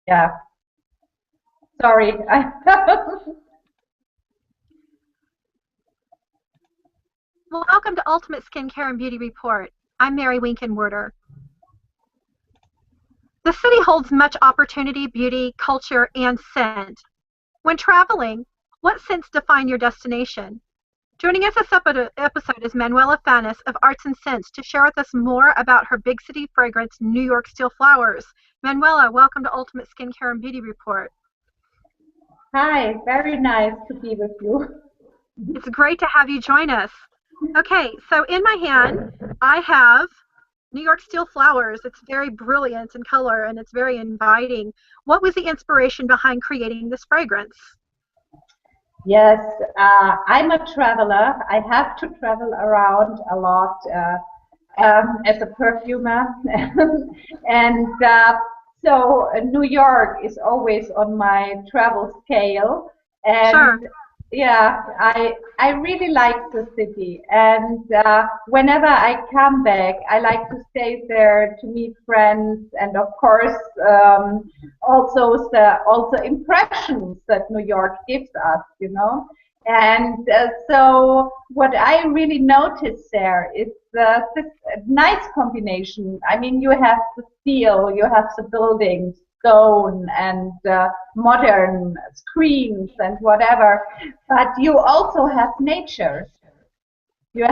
Yeah, sorry. Welcome to Ultimate Skincare and Beauty Report. I'm Mary Winkenwerder. The city holds much opportunity, beauty, culture, and scent. When traveling, what scents define your destination? Joining us this episode is Manuela Fanes of Arts and Scents to share with us more about her big city fragrance, New York Steel Flowers. Manuela, welcome to Ultimate Skincare and Beauty Report. Hi, very nice to be with you. It's great to have you join us. Okay, so in my hand, I have New York Steel Flowers. It's very brilliant in color and it's very inviting. What was the inspiration behind creating this fragrance? Yes, I'm a traveler. I have to travel around a lot as a perfumer. And so New York is always on my travel scale. And Sure. yeah, I really like the city. And whenever I come back, I like to stay there to meet friends and of course also impressions that New York gives us, you know. And so what I really noticed there is this nice combination. I mean, you have the steel, you have the buildings, stone and modern screens and whatever, but you also have nature. You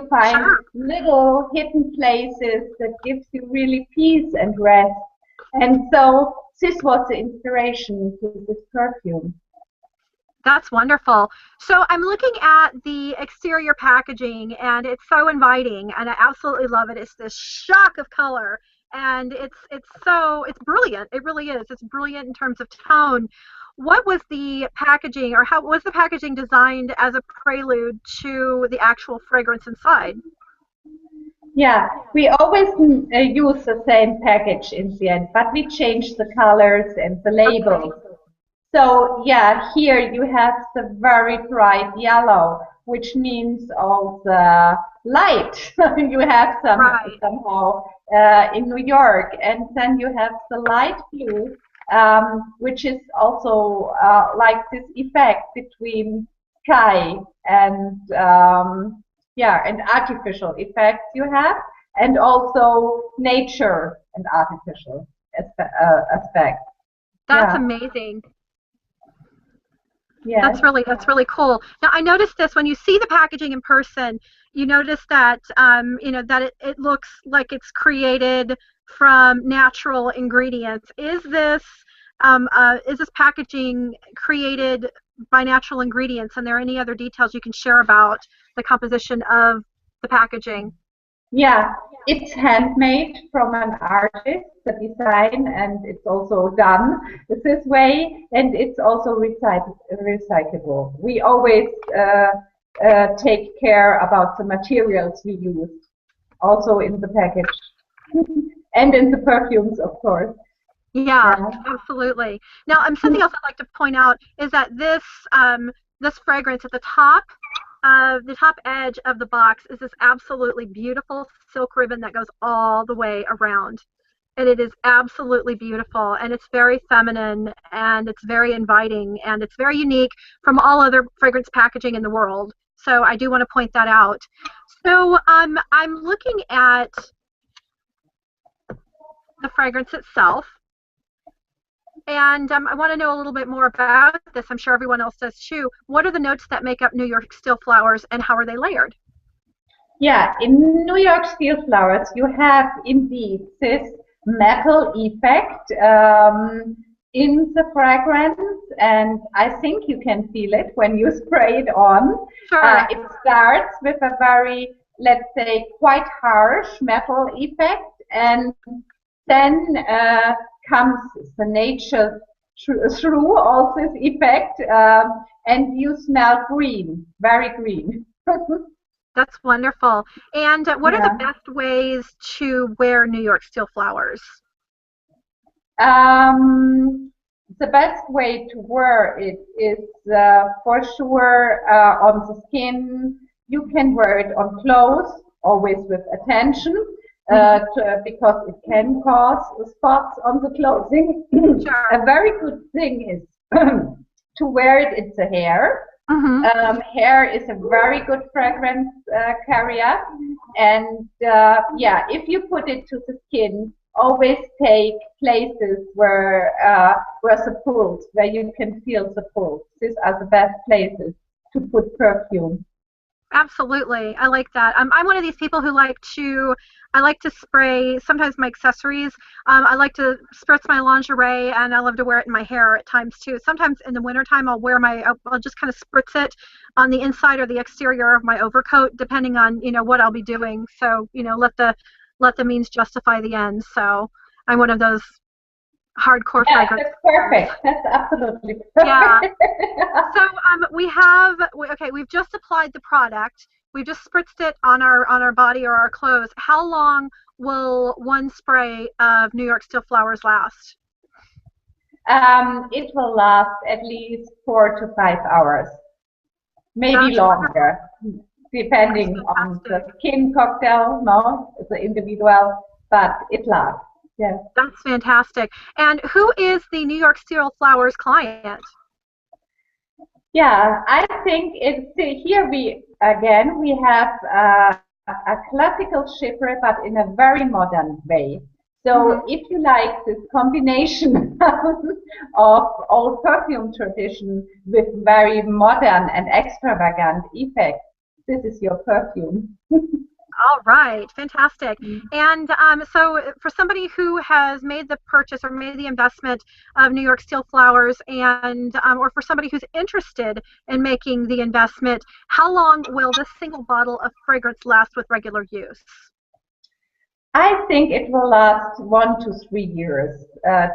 find Sure. little hidden places that gives you really peace and rest. And so this was the inspiration to this perfume. That's wonderful. So I'm looking at the exterior packaging and it's so inviting and I absolutely love it. It's this shock of color and it's brilliant. It really is. It's brilliant in terms of tone. What was the packaging or how was the packaging designed as a prelude to the actual fragrance inside? Yeah, we always use the same package in the end, but we change the colors and the Okay. labels. So yeah, here you have the very bright yellow, which means all the light you have Right. somehow in New York, and then you have the light blue, which is also like this effect between sky and yeah, and artificial effects you have, and also nature and artificial aspect. That's Yeah, amazing. yes. That's really cool. Now I noticed this when you see the packaging in person, you notice that that it looks like it's created from natural ingredients. Is this packaging created by natural ingredients? And there any other details you can share about the composition of the packaging? Yeah, it's handmade from an artist, the design, and it's also done this way, and it's also recyclable. We always take care about the materials we use, also in the package and in the perfumes, of course. Yeah, Yeah. absolutely. Now, something else I'd like to point out is that this fragrance at the top edge of the box is this absolutely beautiful silk ribbon that goes all the way around. And it is absolutely beautiful and it's very feminine and it's very inviting and it's very unique from all other fragrance packaging in the world. So I do want to point that out. So I'm looking at the fragrance itself. And I want to know a little bit more about this. I'm sure everyone else does too. What are the notes that make up New York Steel flowers, and how are they layered? Yeah, in New York Steel Flowers, you have indeed this metal effect in the fragrance, and I think you can feel it when you spray it on. Sure. It starts with a very, let's say, quite harsh metal effect, and then comes the nature through all this effect, and you smell green, very green. That's wonderful. And what are the Yeah. best ways to wear New York Steel flowers? The best way to wear it is for sure on the skin. You can wear it on clothes, always with attention, Hmm. because it can cause spots on the clothing. Sure. A very good thing is to wear it in the hair. Hmm. Hair is a very good fragrance carrier, and yeah, if you put it to the skin, always take places where the pulse, where you can feel the pulse. These are the best places to put perfume. Absolutely. I like that. I'm one of these people who I like to spray sometimes my accessories. I like to spritz my lingerie, and I love to wear it in my hair at times too. Sometimes in the wintertime, I'll just kind of spritz it on the inside or the exterior of my overcoat, depending on, what I'll be doing. So, let the means justify the ends. So I'm one of those hardcore Yeah, fragrance that's wearers. perfect. That's absolutely Yeah. perfect. So okay, we've just applied the product. We've just spritzed it on our body or our clothes. How long will one spray of New York Steel flowers last? It will last at least 4 to 5 hours, maybe That's wonderful. longer, That's depending on the fantastic. skin cocktail, no, the individual, but it lasts. Yes. That's fantastic. And who is the New York Steel flowers client? Yeah, I think it's here we have a classical shipper, but in a very modern way. Hmm. So if you like this combination of old perfume tradition with very modern and extravagant effects, this is your perfume. All right, fantastic. And so, for somebody who has made the purchase or made the investment of New York Steel flowers, and or for somebody who's interested in making the investment, how long will this single bottle of fragrance last with regular use? I think it will last 1 to 3 years,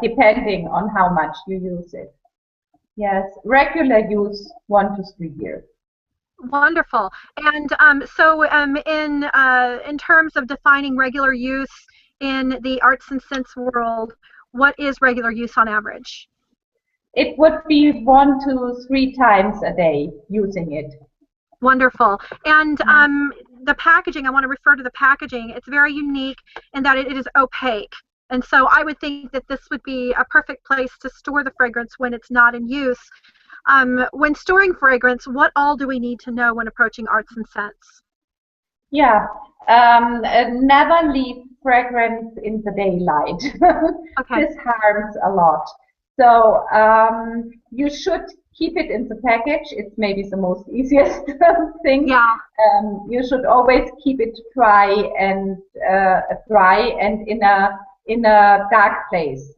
depending on how much you use it. Yes, regular use 1 to 3 years. Wonderful. And in terms of defining regular use in the arts and scents world, what is regular use on average? It would be 1 to 3 times a day using it. Wonderful. And the packaging, I want to refer to the packaging. It's very unique in that it is opaque. And so I would think that this would be a perfect place to store the fragrance when it's not in use. When storing fragrance, what all do we need to know when approaching arts and scents? Yeah, never leave fragrance in the daylight. Okay. This harms a lot. So you should keep it in the package. It's maybe the most easiest thing. Yeah, You should always keep it dry and in a dark place.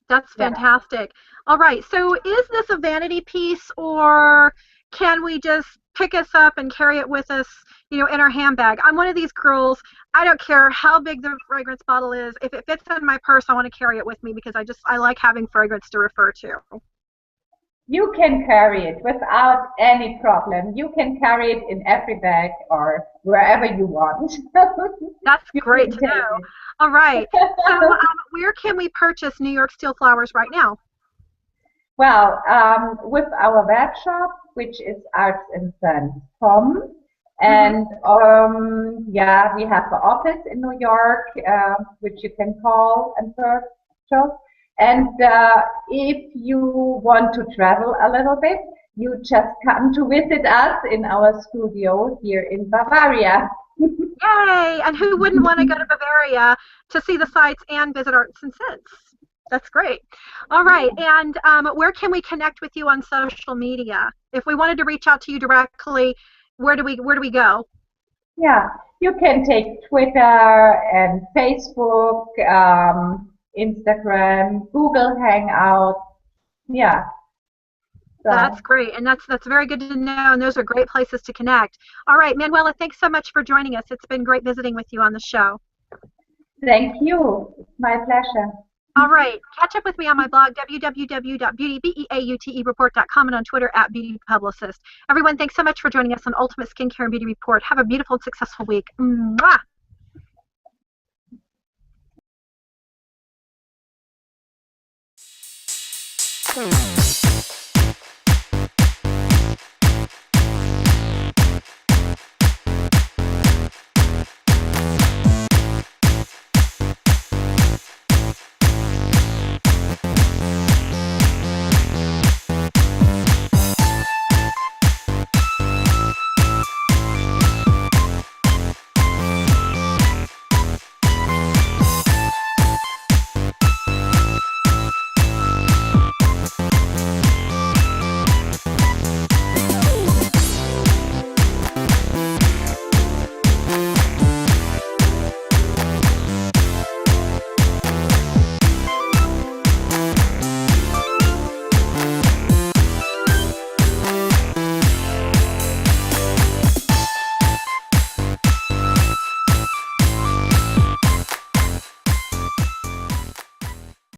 that's Yeah. fantastic. All right. So is this a vanity piece, or can we just pick us up and carry it with us, in our handbag? I'm one of these girls. I don't care how big the fragrance bottle is. If it fits in my purse, I want to carry it with me because I like having fragrance to refer to. You can carry it without any problem. You can carry it in every bag or wherever you want. That's You great can to take know. it. All right. So where can we purchase New York Steel flowers right now? Well, with our web shop, which is artsandfun.com, Hmm. and yeah, we have an office in New York, which you can call and purchase. And if you want to travel a little bit, you just come to visit us in our studio here in Bavaria. Yay! And who wouldn't want to go to Bavaria to see the sights and visit arts and scents? That's great. All right. And where can we connect with you on social media? If we wanted to reach out to you directly, where do we go? Yeah, you can take Twitter and Facebook, Instagram, Google Hangout. Yeah, That's so great. And that's very good to know. And those are great places to connect. All right, Manuela, thanks so much for joining us. It's been great visiting with you on the show. thank you. It's my pleasure. All right. Catch up with me on my blog, www.beautybeauty.report.com, and on Twitter @beautypublicist. Everyone, thanks so much for joining us on Ultimate Skincare and Beauty Report. Have a beautiful and successful week. Mwah!